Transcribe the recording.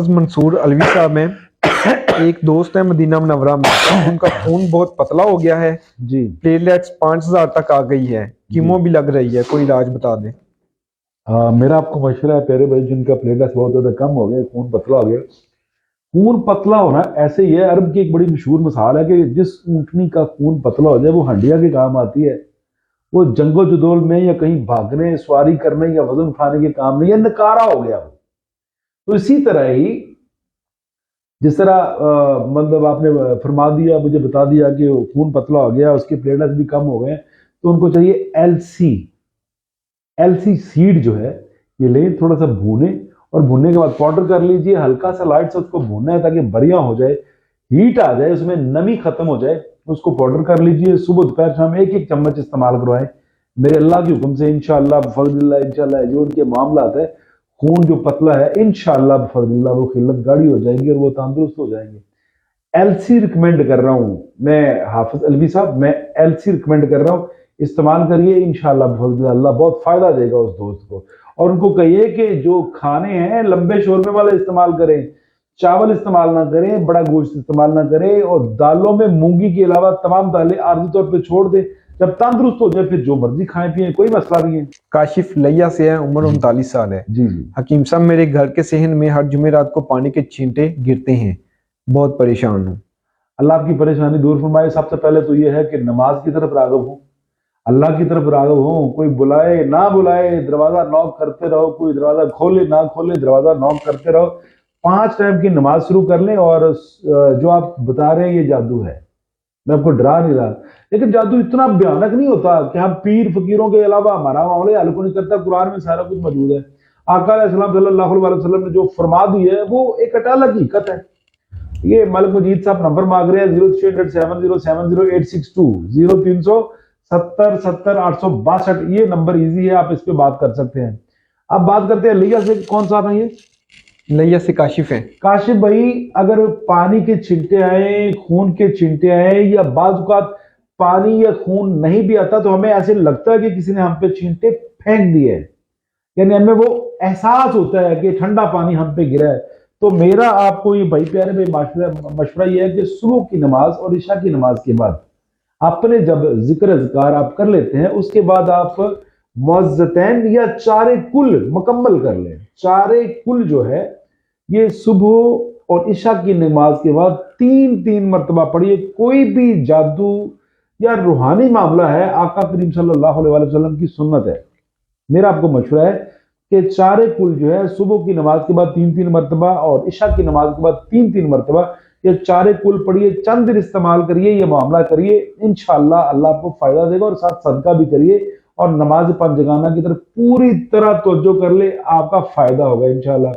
मंसूर अलवी साहब में एक दोस्त है मदीना मुनव्वरा में, उनका खून बहुत पतला हो गया है जी। प्लेटलेट्स 5000 तक आ गई है, कीमो भी लग रही है, कोई इलाज बता दें। मेरा आपको मशवरा है प्यारे भाई, जिनका प्लेटलेट्स बहुत ज्यादा कम हो गया, खून पतला हो गया। खून पतला होना ऐसे ही है, अरब की एक बड़ी मशहूर मिसाल है कि जिस ऊंटनी का खून पतला हो जाए वो हंडिया के काम आती है। वो जंगो जदोल में या कहीं भागने सवारी करने या वजन उठाने के काम नहीं, या नकारा हो गया वो। तो इसी तरह ही जिस तरह मतलब आपने फरमा दिया, मुझे बता दिया कि वो खून पतला हो गया, उसके प्लेटलेट्स भी कम हो गए, तो उनको चाहिए एलसी। एलसी सीड जो है ये ले, थोड़ा सा भूने, और भूनने के बाद पाउडर कर लीजिए, हल्का सा लाइट से उसको भूनना है ताकि बरिया हो जाए, हीट आ जाए, उसमें नमी खत्म हो जाए, उसको पाउडर कर लीजिए। सुबह दोपहर शाम एक एक चम्मच इस्तेमाल करवाएं मेरे अल्लाह के हुक्म से। इंशाअल्लाह बफज़लिल्लाह, इंशाअल्लाह जो उनके मामला है, खून जो पतला है, इंशाअल्लाह बफज़लिल्लाह वो खिल्लत गाड़ी हो जाएगी और वो तंदुरुस्त हो जाएंगे। एलसी रिकमेंड कर रहा हूं मैं, हाफिज अलवी साहब, मैं एलसी रिकमेंड कर रहा हूं, इस्तेमाल करिए, इंशाअल्लाह बफज़लिल्लाह अल्लाह बहुत फायदा देगा उस दोस्त को। और उनको कहिए कि जो खाने हैं लंबे शोरमे वाले इस्तेमाल करें, चावल इस्तेमाल ना करें, बड़ा गोश्त इस्तेमाल ना करें, और दालों में मूंगी के अलावा तमाम दालें आर्जी तौर पर छोड़ दें। जब तंदुरुस्त हो जाए फिर जो मर्जी खाएं पिए, कोई मसला नहीं है। काशिफ लैया से है, उम्र 39 साल है। जी जी। हकीम साहब, मेरे घर के सहन में हर जुमेरात को पानी के छींटे गिरते हैं, बहुत परेशान हूँ। अल्लाह आपकी परेशानी दूर फरमाए। सबसे पहले तो यह है कि नमाज की तरफ राग़िब हो, अल्लाह की तरफ राग़िब हो। कोई बुलाए ना बुलाए, दरवाजा नॉक करते रहो, कोई दरवाजा खोले ना खोले, दरवाजा नॉक करते रहो। 5 टाइम की नमाज शुरू कर लें। और जो आप बता रहे हैं ये जादू है, मैं आपको डरा नहीं रहा, लेकिन जादू इतना भयानक नहीं होता कि हम पीर फकीरों के अलावा हमारा मामले हल को नहीं करता। कुरान में सारा कुछ मौजूद है। आका सल्लल्लाहु अलैहि वसल्लम ने जो फरमा दी है वो एक अटल हकीकत है। ये मलिक मजीद साहब नंबर मांग रहे हैं 0307070862 0370700862, ये नंबर इजी है, आप इस पे बात कर सकते हैं। अब बात करते हैं लिया से। कौन सा है ये? लैया से काशिफ है। काशिफ भाई, अगर पानी के छिंटे आए, खून के छिंटे आए, या बाज़ औक़ात पानी या खून नहीं भी आता तो हमें ऐसे लगता है कि किसी ने हम पे छींटे फेंक दिए, यानी हमें वो एहसास होता है कि ठंडा पानी हम पे गिरा है, तो मेरा आपको ये भाई प्यारे भाई मशवरा ये है कि सुबह की नमाज और इशा की नमाज के बाद अपने जब जिक्र अज़कार आप कर लेते हैं, उसके बाद आप मुअज़्ज़तैन या चारे कुल मुकम्मल कर लें। चारे कुल जो है ये सुबह और इशा की नमाज के बाद 3-3 मरतबा पढ़िए। कोई भी जादू या रूहानी मामला है, आका करीम सल्लल्लाहु अलैहि वसल्लम की सुन्नत है। मेरा आपको मशवरा है कि चारे कुल जो है सुबह की नमाज के बाद 3-3 मरतबा और इशा की नमाज के बाद 3-3 मरतबा ये चारे कुल पढ़िए, चंद दिन इस्तेमाल करिए, ये मामला करिए, इंशाअल्लाह अल्लाह आपको फायदा देगा। और साथ सदका भी करिए और नमाज पंजगाना की तरफ पूरी तरह तवज्जो कर ले, आपका फायदा होगा इंशाअल्लाह।